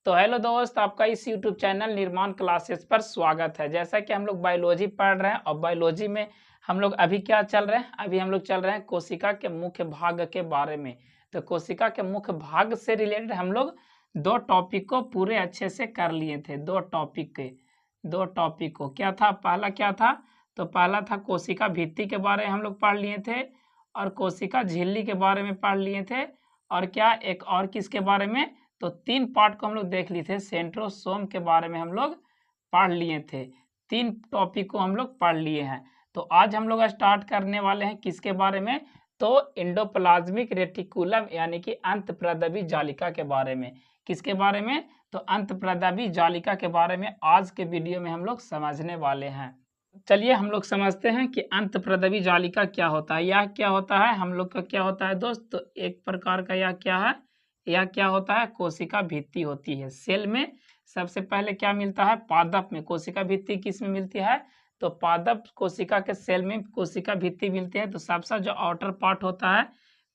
तो हेलो दोस्त, आपका इस यूट्यूब चैनल निर्माण क्लासेस पर स्वागत है। जैसा कि हम लोग बायोलॉजी पढ़ रहे हैं और बायोलॉजी में हम लोग अभी क्या चल रहे हैं, अभी हम लोग चल रहे हैं कोशिका के मुख्य भाग के बारे में। तो कोशिका के मुख्य भाग से रिलेटेड हम लोग दो टॉपिक को पूरे अच्छे से कर लिए थे। दो टॉपिक को क्या था, पहला क्या था, तो पहला था कोशिका भित्ति के बारे में हम लोग पढ़ लिए थे और कोशिका झिल्ली के बारे में पढ़ लिए थे। और क्या एक और किसके बारे में, तो 3 पार्ट को हम लोग देख लिए थे। सेंट्रोसोम के बारे में हम लोग पढ़ लिए थे। 3 टॉपिक को हम लोग पढ़ लिए हैं। तो आज हम लोग स्टार्ट करने वाले हैं किसके बारे में, तो एंडोप्लाज्मिक रेटिकुलम यानी कि अंतःप्रदबी जालिका के बारे में। किसके बारे में, तो अंतःप्रदबी जालिका के बारे में आज के वीडियो में हम लोग समझने वाले हैं। चलिए हम लोग समझते हैं कि अंतःप्रदबी जालिका क्या होता है। यह क्या होता है, हम लोग का क्या होता है दोस्त, तो एक प्रकार का यह क्या है, यह क्या होता है, कोशिका भित्ति होती है। सेल में सबसे पहले क्या मिलता है, पादप में। कोशिका भित्ति किस में मिलती है, तो पादप कोशिका के सेल में कोशिका भित्ति मिलती है। तो सबसे जो आउटर पार्ट होता है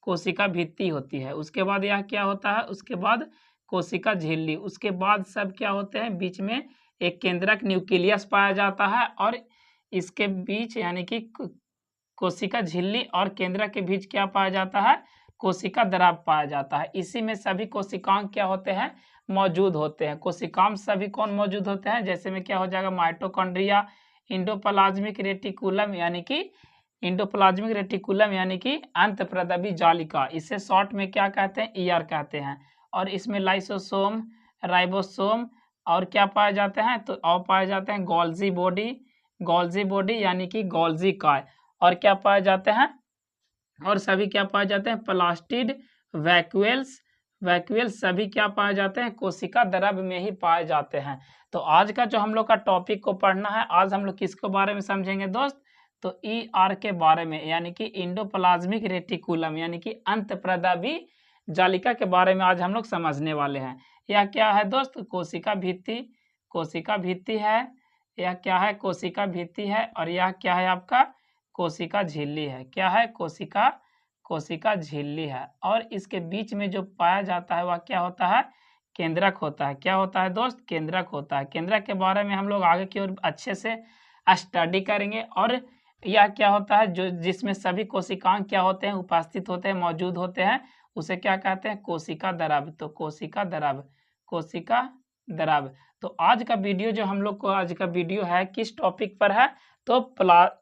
कोशिका भित्ति होती है। उसके बाद यह क्या होता है, उसके बाद कोशिका झिल्ली। उसके बाद सब क्या होते हैं, बीच में एक केंद्रक न्यूक्लियस पाया जाता है और इसके बीच यानी कि कोशिका झिल्ली और केंद्रक के बीच क्या पाया जाता है, कोशिका द्रव पाया जाता है। इसी में सभी कोशिकांग क्या होते हैं, मौजूद होते हैं। कोशिकांग सभी कौन मौजूद होते हैं, जैसे में क्या हो जाएगा, माइटोकॉन्ड्रिया, इंडोप्लाज्मिक रेटिकुलम यानी कि अंतःप्रदबी जालिका, इसे शॉर्ट में क्या कहते हैं, ईआर कहते हैं। और इसमें लाइसोसोम, राइबोसोम और क्या पाए जाते हैं, तो और पाए जाते हैं गोल्जी बॉडी यानी कि गोल्जी काय। और क्या पाए जाते हैं, और सभी क्या पाए जाते हैं, प्लास्टिड, वैक्यूल्स सभी क्या पाए जाते हैं, कोशिका द्रव में ही पाए जाते हैं। तो आज का जो हम लोग का टॉपिक को पढ़ना है, आज हम लोग किसके बारे में समझेंगे दोस्त, तो ईआर के बारे में यानी कि इंडोप्लाज्मिक रेटिकुलम यानी कि अंतःप्रदबी जालिका के बारे में आज हम लोग समझने वाले हैं। यह क्या है दोस्त, कोशिका भित्ति है। यह क्या है, कोशिका भित्ति है। और यह क्या है आपका, कोशिका झिल्ली है। क्या है, कोशिका झिल्ली है। और इसके बीच में जो पाया जाता है वह क्या होता है, केंद्रक होता है। क्या होता है दोस्त, केंद्रक होता है। केंद्रक के बारे में हम लोग आगे की ओर अच्छे से स्टडी करेंगे। और यह क्या होता है, जो जिसमें सभी कोशिकांग क्या होते हैं, उपस्थित होते हैं, मौजूद होते हैं, उसे क्या कहते हैं, कोशिका द्रव। तो कोशिका द्रव। तो आज का वीडियो जो हम लोग को आज का वीडियो है किस टॉपिक पर है, तो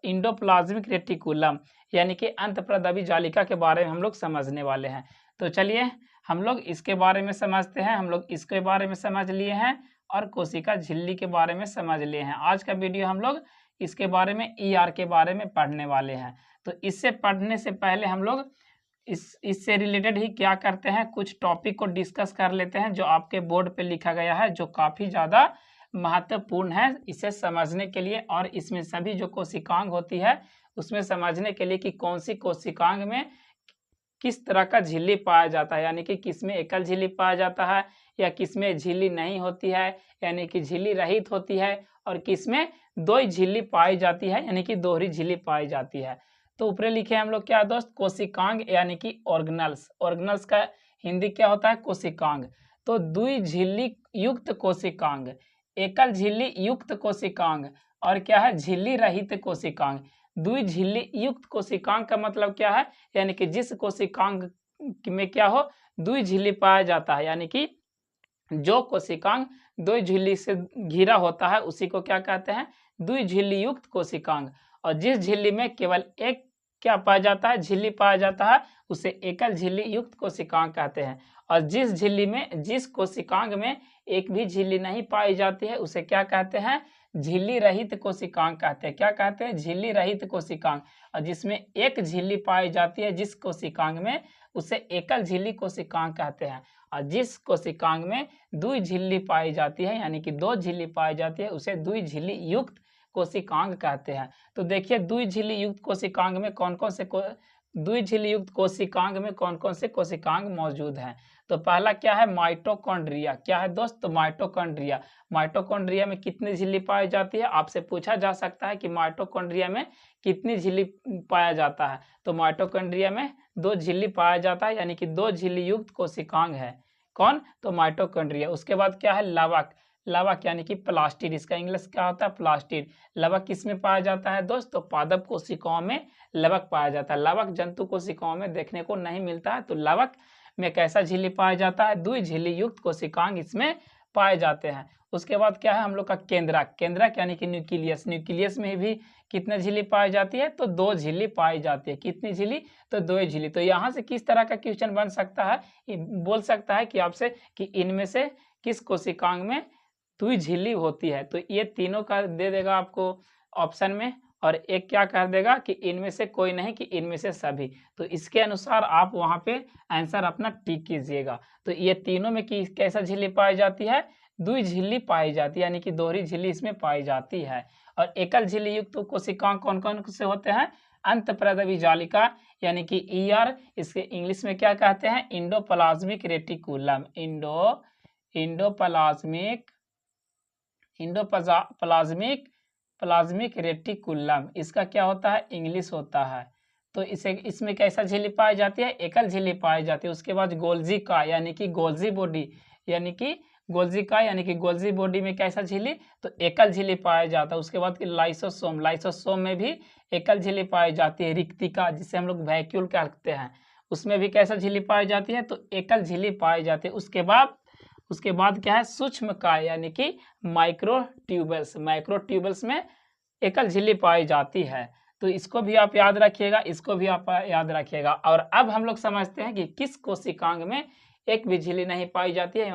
इंडोप्लाज्मिक रेटिकुलम यानी कि अंतःप्रदबी जालिका के बारे में हम लोग समझने वाले हैं। तो चलिए हम लोग इसके बारे में समझते हैं। हम लोग इसके बारे में समझ लिए हैं और कोशिका झिल्ली के बारे में समझ लिए हैं। आज का वीडियो हम लोग इसके बारे में ईआर के बारे में पढ़ने वाले हैं। तो इससे पढ़ने से पहले हम लोग इससे रिलेटेड ही क्या करते हैं, कुछ टॉपिक को डिस्कस कर लेते हैं जो आपके बोर्ड पे लिखा गया है, जो काफ़ी ज़्यादा महत्वपूर्ण है इसे समझने के लिए। और इसमें सभी जो कोशिकांग होती है उसमें समझने के लिए कि कौन सी कोशिकांग में किस तरह का झिल्ली पाया जाता है, यानी कि किसमें एकल झिल्ली पाया जाता है या किसमें झिल्ली नहीं होती है यानी कि झिल्ली रहित होती है, और किसमें दो ही झिल्ली पाई जाती है यानी कि दोहरी झिल्ली पाई जाती है। तो ऊपर लिखे हम लोग क्या दोस्त, कोशिकांग यानी कि ऑर्गेनल्स का हिंदी क्या होता है, कोशिकांग। तो द्वि झिल्ली युक्त कोशिकांग, एकल झिल्ली युक्त कोशिकांग और क्या है, झिल्ली रहित कोशिकांग। द्वि झिल्ली युक्त कोशिकांग का मतलब क्या है, यानी कि जिस कोशिकांग में क्या हो, द्वि झिल्ली पाया जाता है, यानी कि जो कोशिकांग दो झिल्ली से घिरा होता है उसी को क्या कहते हैं, द्वि झिल्ली युक्त कोशिकांग। और जिस झिल्ली में केवल एक क्या पाया जाता है, झिल्ली पाया जाता है, उसे एकल झिल्ली युक्त कोशिकांग कहते हैं। और जिस कोशिकांग में एक भी झिल्ली नहीं पाई जाती है उसे क्या कहते हैं, झिल्ली रहित कोशिकांग कहते हैं। क्या कहते हैं, झिल्ली रहित कोशिकांग। और जिसमें एक झिल्ली पाई जाती है जिस कोशिकांग में, उसे एकल झिल्ली कोशिकांग कहते हैं। और जिस कोशिकांग में द्वि झिल्ली पाई जाती है यानी कि दो झिल्ली पाई जाती है उसे द्वि झिल्ली युक्त कोशिकांग कहते हैं। तो देखिए द्वि झिल्ली युक्त कोशिकांग में कौन कौन से द्वि झिल्ली युक्त कोशिकांग में कौन कौन से कोशिकांग मौजूद हैं। तो पहला क्या है, माइटोकॉन्ड्रिया। क्या है दोस्त, तो माइटोकॉन्ड्रिया में कितनी झिल्ली पाई जाती है, आपसे पूछा जा सकता है कि माइटोकॉन्ड्रिया में कितनी झिल्ली पाया जाता है। तो माइटोकॉन्ड्रिया में दो झिल्ली पाया जाता है यानी कि दो झिल्ली युक्त कोशिकांग है। कौन? तो माइटोकॉन्ड्रिया। उसके बाद क्या है? लवक। लवक यानी कि प्लास्टिड, इसका इंग्लिश क्या होता है? प्लास्टिड। लवक किस में पाया जाता है दोस्त? तो पादप कोशिकाओं में लवक पाया जाता है। लवक जंतु कोशिकाओं में देखने को नहीं मिलता है, तो लवक में कैसा झिल्ली पाया जाता है? द्वि झिल्ली युक्त कोशिकांग इसमें पाए जाते हैं। उसके बाद क्या है हम लोग का? केंद्रक। केंद्रक यानी कि न्यूक्लियस। न्यूक्लियस में भी कितने झिल्ली पाई जाती है? तो 2 झिल्ली पाई जाती है। कितनी झिल्ली? तो 2 झिल्ली। तो यहाँ से किस तरह का क्वेश्चन बन सकता है? बोल सकता है कि आपसे कि इनमें से किस कोशिकांग में द्वि झिल्ली होती है? तो ये तीनों का दे देगा आपको ऑप्शन में, और एक क्या कर देगा कि इनमें से कोई नहीं, कि इनमें से सभी। तो इसके अनुसार आप वहां पे आंसर अपना टिक कीजिएगा। तो ये तीनों में कि कैसा झिल्ली पाई जाती है? द्वि झिल्ली पाई जाती है, यानी कि दोहरी झिल्ली इसमें पाई जाती है। और एकल झिल्ली युक्त कोशिकांग कौन कौन से होते हैं? अंतःप्रदवी जालिका यानी कि ईआर, इसके इंग्लिश में क्या कहते हैं? Endoplasmic reticulum. प्लाज्मिक रेटिकुलम, इसका क्या होता है? इंग्लिश होता है। तो इसे इसमें कैसा झिल्ली पाई जाती है? एकल झिल्ली पाई जाती है। उसके बाद गोल्जी का यानी कि गोल्जी बॉडी, यानी कि गोल्जी का यानी कि गोल्जी बॉडी में कैसा झिल्ली? तो एकल झिल्ली पाया जाता है। उसके बाद लाइसोसोम, लाइसोसोम में भी एकल झिल्ली पाई जाती है। रिक्तिका जिसे हम लोग वैक्यूल कहते हैं, उसमें भी कैसा झिल्ली पाई जाती है? तो एकल झिल्ली पाई जाती है। उसके बाद क्या है? सूक्ष्म काय यानी कि माइक्रोट्यूबल्स। माइक्रोट्यूबल्स में एकल झिल्ली पाई जाती है। तो इसको भी आप याद रखिएगा, इसको भी आप याद रखिएगा। और अब हम लोग समझते हैं कि किस कोशिकांग में एक भी झिल्ली नहीं पाई जाती है,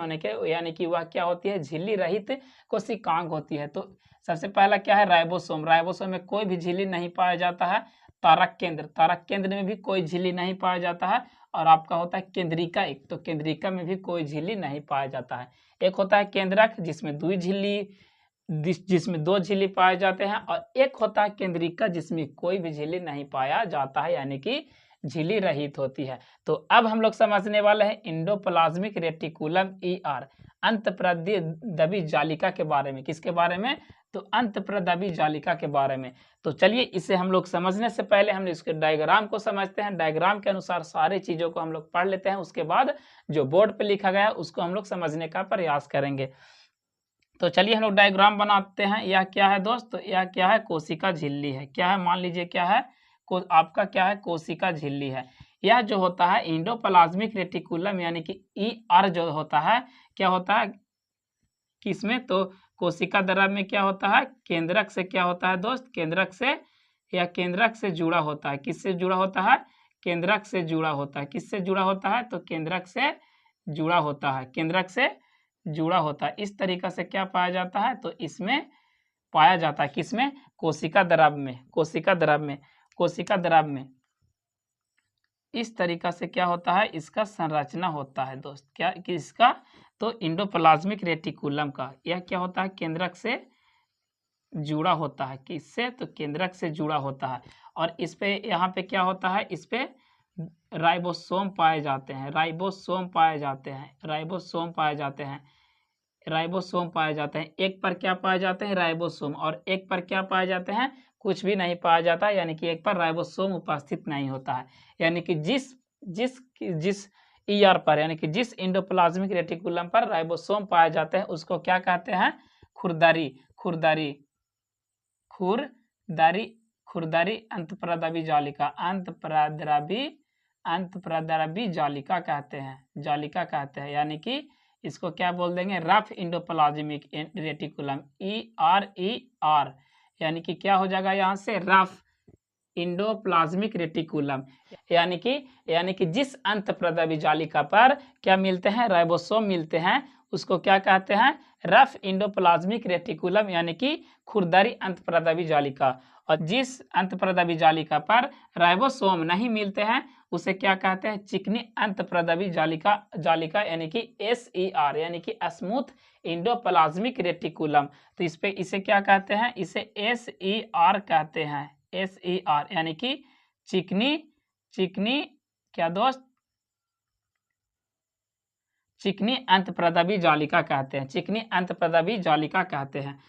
यानी कि वह क्या होती है? झिल्ली रहित कोशिकांग होती है। तो सबसे पहला क्या है? राइबोसोम। राइबोसोम में कोई भी झिल्ली नहीं पाया जाता है। तारक केंद्र, तारक केंद्र में भी कोई झिल्ली नहीं पाया जाता है। और आपका होता है केंद्रिका एक, तो केंद्रिका में भी कोई झिल्ली नहीं पाया जाता है। एक होता है केंद्रक जिसमें 2 झिल्ली, जिसमें 2 झिल्ली पाए जाते हैं, और एक होता है केंद्रिका जिसमें कोई भी झिल्ली नहीं पाया जाता है, यानी कि झिल्ली रहित होती है। तो अब हम लोग समझने वाले हैं इंडोप्लाज्मिक रेटिकुलम ईआर, अंतःप्रदबी जालिका के बारे में। किसके बारे में? तो अंतःप्रदबी जालिका के बारे में। तो चलिए इसे हम लोग समझने से पहले हम इसके डायग्राम को समझते हैं। डायग्राम के अनुसार सारी चीजों को हम लोग पढ़ लेते हैं, उसके बाद जो बोर्ड पे लिखा गया है उसको हम लोग समझने का प्रयास करेंगे। तो चलिए हम लोग डायग्राम बनाते हैं। यह क्या है दोस्त? तो यह क्या है? कोशिका झिल्ली है। क्या है? मान लीजिए क्या है? आपका क्या है? कोशिका झिल्ली है। यह जो होता है इंडोप्लाज्मिक रेटिकुलम यानी कि ईआर जो होता है, क्या होता है किसमें? तो कोशिका द्रव्य में क्या होता है? केंद्रक से क्या होता है दोस्त? केंद्रक से, या केंद्रक से जुड़ा होता है। किससे जुड़ा होता है? केंद्रक से जुड़ा होता है। किससे जुड़ा होता है? तो केंद्रक से जुड़ा होता है। केंद्रक से जुड़ा होता है। इस तरीका से क्या पाया जाता है? तो इसमें पाया जाता है। किसमें? कोशिका द्रव्य में। कोशिका द्रव्य में, कोशिका द्रव्य में इस तरीका से क्या होता है? इसका संरचना होता है दोस्त। क्या किसका? तो इंडोप्लाज्मिक रेटिकुलम का। यह क्या होता है? केंद्रक से जुड़ा होता है। किससे? तो केंद्रक से जुड़ा होता है। और इस पे यहाँ पे क्या होता है? इस पे राइबोसोम पाए जाते हैं। राइबोसोम पाए जाते हैं। राइबोसोम पाए जाते हैं। राइबोसोम पाए जाते हैं। एक पर क्या पाए जाते हैं? राइबोसोम। और एक पर क्या पाए जाते हैं? कुछ भी नहीं पाया जाता, यानी कि एक पर राइबोसोम उपस्थित नहीं होता है। यानी कि जिस जिस जिस ईआर पर, यानी कि जिस इंडोप्लाज्मिक रेटिकुलम पर राइबोसोम पाए जाते हैं उसको क्या कहते हैं? खुरदरी। खुरदरी खुरदरी खुरदरी अंतःप्रदबी जालिका। अंतःप्रदबी जालिका कहते हैं। जालिका कहते हैं, यानी कि इसको क्या बोल देंगे? रफ इंडोप्लाज्मिक रेटिकुलम, ER, यानी कि क्या हो जाएगा यहाँ से? Rough endoplasmic reticulum. यानी कि जिस अंतःप्रदबी जालिका पर क्या मिलते हैं? राइबोसोम मिलते हैं, उसको क्या कहते हैं? रफ इंडोप्लाज्मिक रेटिकुलम, यानी कि खुरदरी अंतःप्रदबी जालिका। और जिस अंतःप्रदबी जालिका पर राइबोसोम नहीं मिलते हैं उसे क्या कहते हैं? चिकनी अंतःप्रदबी जालिका यानी कि SER, यानी कि स्मूथ इंडोप्लाज्मिक रेटिकुलम। तो इसे क्या कहते हैं? इसे SER कहते हैं। SER यानी कि चिकनी क्या दोस्त? चिकनी अंतःप्रदबी जालिका कहते हैं। चिकनी अंतःप्रदबी जालिका कहते हैं।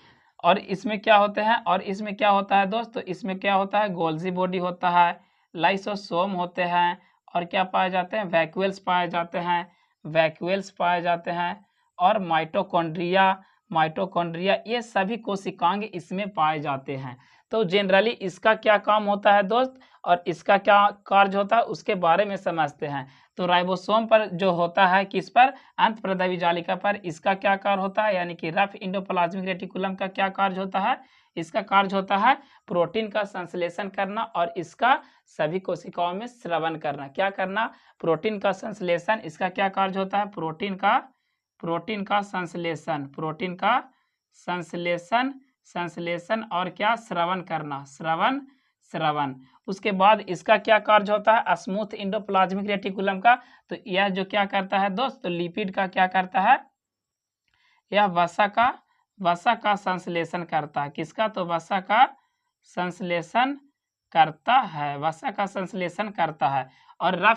और इसमें क्या होते हैं? और इसमें क्या होता है दोस्त? तो इसमें क्या होता है? गोल्जी बॉडी होता है, लाइसोसोम होते हैं, और क्या पाए जाते हैं? वैक्यूल्स पाए जाते हैं, वैक्यूल्स पाए जाते हैं और माइटोकॉन्ड्रिया ये सभी कोशिकांग इसमें पाए जाते हैं। तो जनरली इसका क्या काम होता है दोस्त और इसका क्या कार्य होता है उसके बारे में समझते हैं। तो राइबोसोम पर जो होता है किस पर, अंतःप्रदावी जालिका पर, इसका क्या कार्य होता है, यानी कि रफ इंडोप्लाज्मिक रेटिकुलम का क्या कार्य होता है, इसका कार्य होता है प्रोटीन का संश्लेषण करना और इसका सभी कोशिकाओं में स्रवण करना। क्या करना, प्रोटीन का संश्लेषण, इसका क्या कार्य होता है, प्रोटीन का संश्लेषण और क्या, श्रवण करना, श्रवण। उसके बाद इसका क्या कार्य होता है स्मूथ इंडोप्लाज्मिक रेटिकुलम का, तो यह जो क्या करता है दोस्त, तो लिपिड का क्या करता है, यह वसा का संश्लेषण करता है। किसका, तो वसा का संश्लेषण करता है। और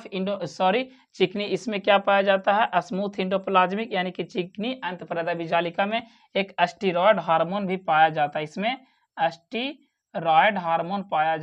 चिकनी इसमें क्या पाया जाता है, स्मूथ इंडोप्लाज्मिक यानी कि चिकनी अंतःप्रदावी जालिका में एक स्टीरॉयड हार्मोन भी पाया जाता है। इसमें स्टीरॉयड हार्मोन पाया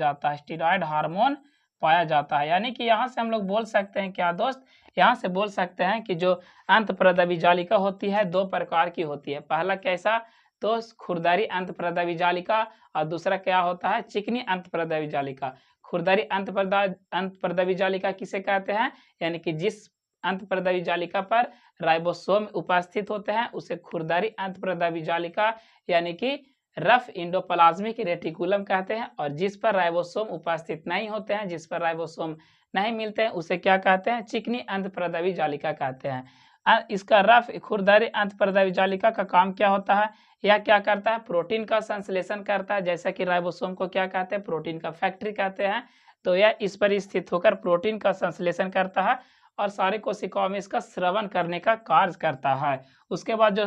जाता है। यानी कि यहाँ से हम लोग बोल सकते हैं क्या दोस्त, यहाँ से बोल सकते हैं कि जो अंतःप्रदावी जालिका होती है दो प्रकार की होती है। पहला कैसा, तो खुरदरी अंतःप्रदावी जालिका और दूसरा क्या होता है, चिकनी अंतःप्रदावी जालिका। खुरदरी अंतःप्रदावी जालिका किसे कहते हैं, यानी कि जिस अंतःप्रदावी जालिका पर राइबोसोम उपस्थित होते हैं उसे खुरदरी अंतःप्रदावी जालिका यानी कि रफ इंडोप्लाज्मिक रेटिकुलम कहते हैं। और जिस पर राइबोसोम उपस्थित नहीं होते हैं, जिस पर राइबोसोम नहीं मिलते हैं, उसे क्या कहते हैं, चिकनी अंतःप्रदावी जालिका कहते हैं। इसका रफ खुरदरी अंतःप्रदावी जालिका का काम क्या होता है, यह क्या करता है, प्रोटीन का संश्लेषण करता है। जैसा कि राइबोसोम को क्या कहते हैं, प्रोटीन का फैक्ट्री कहते हैं। तो यह इस पर स्थित होकर प्रोटीन का संश्लेषण करता है और सारे कोशिकाओं में इसका श्रवण करने का कार्य करता है। उसके बाद जो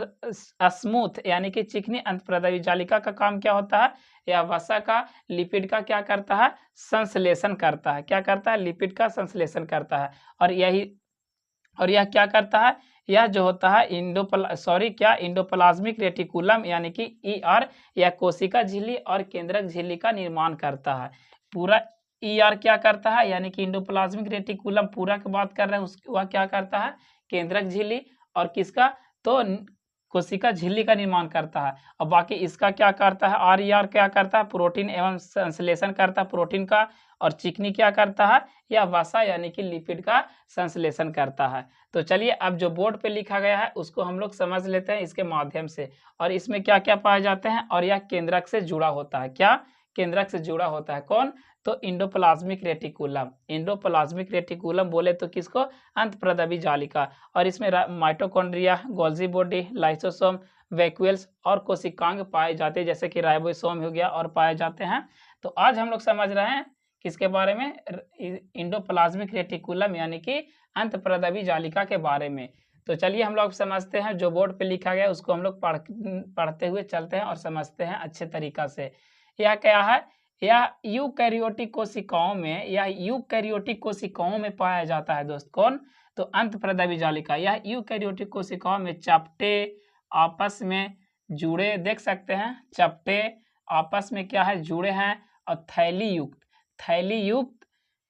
स्मूथ यानी कि चिकनी अंतःप्रदावी जालिका का काम क्या होता है, यह वसा का लिपिड का क्या करता है, संश्लेषण करता है। क्या करता है, लिपिड का संश्लेषण करता है। और यह क्या करता है, यह जो होता है इंडोप्लाज्मिक रेटिकुलम यानी कि ER यह कोशिका झिल्ली और केंद्रक झिल्ली का निर्माण करता है। पूरा ER क्या करता है, यानी कि इंडोप्लाज्मिक रेटिकुलम पूरा की बात कर रहे हैं, वह क्या करता है, केंद्रक झिल्ली और किसका, तो कोशिका झिल्ली का निर्माण करता है। और बाकी इसका क्या करता है, RER क्या करता है, प्रोटीन एवं संश्लेषण करता है प्रोटीन का। और चिकनी क्या करता है, यह वसा यानी कि लिपिड का संश्लेषण करता है। तो चलिए अब जो बोर्ड पे लिखा गया है उसको हम लोग समझ लेते हैं इसके माध्यम से। और इसमें क्या क्या पाए जाते हैं, और यह केंद्रक से जुड़ा होता है। क्या, केंद्रक से जुड़ा होता है कौन, तो इंडोप्लाज्मिक रेटिकुलम बोले तो किसको, अंतःप्रदावी जालिका। और इसमें mitochondria, Golgi body, lysosome, vacuoles और कोशिकांग पाए जाते हैं, जैसे कि राइबोसोम हो गया और पाए जाते हैं। तो आज हम लोग समझ रहे हैं किसके बारे में, इंडोप्लाज्मिक रेटिकुलम यानी कि अंतःप्रदावी जालिका के बारे में। तो चलिए हम लोग समझते हैं, जो बोर्ड पे लिखा गया उसको हम लोग पढ़ते हुए चलते हैं और समझते हैं अच्छे तरीका से। यह क्या है, यह यूकैरियोटिक कोशिकाओं में पाया जाता है दोस्त। कौन, तो अंतःप्रदावी जालिका। यह यूकैरियोटिक कोशिकाओं में चपटे आपस में जुड़े, देख सकते हैं चपटे आपस में क्या है, जुड़े हैं। और थैली युक्त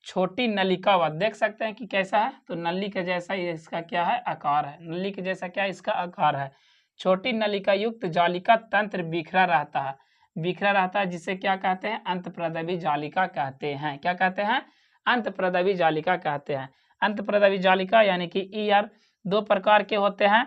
छोटी नलिकावत, देख सकते हैं कि कैसा है, तो नली के जैसा इसका क्या है, आकार है। नली के जैसा क्या इसका आकार है। छोटी नलिका युक्त जालिका तंत्र बिखरा रहता है, जिसे क्या कहते हैं, अंतःप्रदावी जालिका कहते हैं। क्या कहते हैं, अंतःप्रदावी जालिका कहते हैं। अंतःप्रदावी जालिका यानी कि ER दो प्रकार के होते हैं।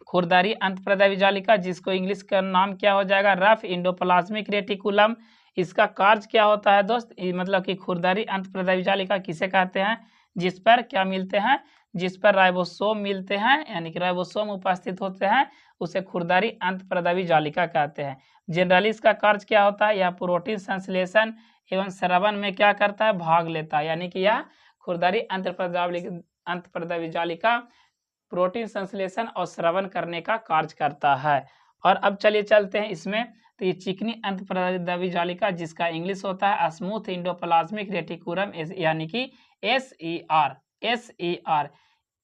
खुरदरी अंतःप्रदावी जालिका, जिसको इंग्लिश का नाम क्या हो जाएगा, रफ इंडोप्लाज्मिक रेटिकुलम। इसका कार्य क्या होता है दोस्त, मतलब कि खुरदरी अंतःप्रदावी जालिका किसे कहते हैं, जिस पर क्या मिलते हैं, जिस पर राइबोसोम मिलते हैं यानी कि राइबोसोम उपस्थित होते हैं, उसे खुरदरी अंतःप्रदावी जालिका कहते हैं। जनरली इसका कार्य क्या होता है, यह प्रोटीन संश्लेषण एवं श्रवण में क्या करता है, भाग लेता है। यानी कि यह खुरदरी अंतःप्रदावी जालिका प्रोटीन संश्लेषण और श्रवण करने का कार्य करता है। और अब चलिए चलते हैं इसमें। तो ये चिकनी अंतःप्रदावी जालिका, जिसका इंग्लिश होता है स्मूथ इंडोप्लाज्मिक रेटिकुलम यानी कि SER।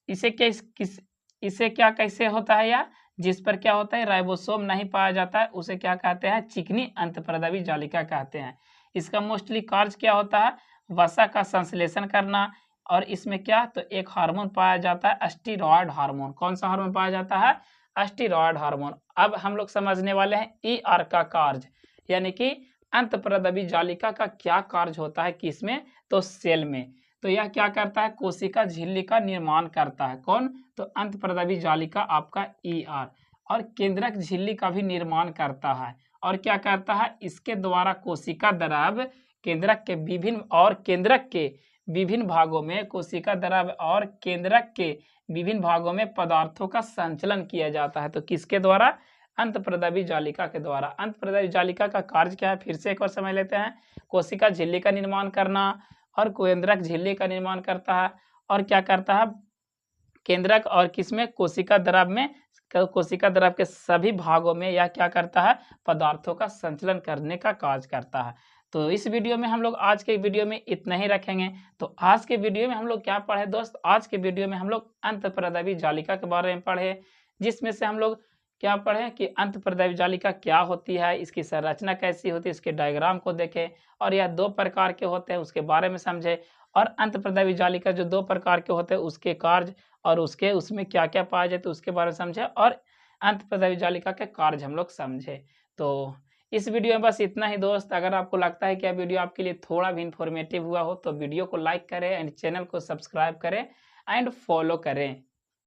इसे क्या कैसे होता है, या जिस पर क्या होता है, राइबोसोम नहीं पाया जाता है, उसे क्या कहते हैं, चिकनी अंतःप्रदावी जालिका कहते हैं। इसका मोस्टली कार्य क्या होता है, वसा का संश्लेषण करना, और इसमें क्या, तो एक हार्मोन पाया जाता है स्टीरॉयड हार्मोन। कौन सा हार्मोन पाया जाता है, स्टीरॉयड हार्मोन। अब हम लोग समझने वाले हैं ईआर का कार्य, यानी कि अंतःप्रदवी जालिका का क्या कार्य होता है किसमें, तो सेल में। तो यह क्या करता है, कोशिका झिल्ली का निर्माण करता है। कौन, तो अंतःप्रदवी जालिका आपका ईआर, और केंद्रक झिल्ली का भी निर्माण करता है। और क्या करता है, इसके द्वारा कोशिका द्रव केंद्रक के विभिन्न भागों में, कोशिका द्रव और केंद्रक के विभिन्न भागों में पदार्थों का संचलन किया जाता है। तो किसके द्वारा, अंतःप्रदवी जालिका के द्वारा। अंतःप्रदवी जालिका का कार्य क्या है, फिर से एक बार समझ लेते हैं। कोशिका झिल्ली का निर्माण करना, और केंद्रक झिल्ली का निर्माण करता है, और क्या करता है, केंद्रक और किसमें, कोशिका द्रव में, कोशिका द्रव के सभी भागों में यह क्या करता है, पदार्थों का संचलन करने का कार्य करता है। तो इस वीडियो में हम लोग, आज के वीडियो में इतना ही रखेंगे। तो आज के वीडियो में हम लोग क्या पढ़े दोस्त, आज के वीडियो में हम लोग अंतःप्रदवी जालिका के बारे में पढ़े, जिसमें से हम लोग क्या पढ़े कि अंतःप्रदवी जालिका क्या होती है, इसकी संरचना कैसी होती है, इसके डायग्राम को देखें, और यह 2 प्रकार के होते हैं उसके बारे में समझे। और अंतःप्रदवी जालिका जो 2 प्रकार के होते हैं उसके कार्य और उसमें क्या क्या पाया जाए तो उसके बारे में समझे, और अंतःप्रदवी जालिका के कार्य हम लोग समझे। तो इस वीडियो में बस इतना ही दोस्त। अगर आपको लगता है कि यह वीडियो आपके लिए थोड़ा भी इन्फॉर्मेटिव हुआ हो तो वीडियो को लाइक करें एंड चैनल को सब्सक्राइब करें एंड फॉलो करें।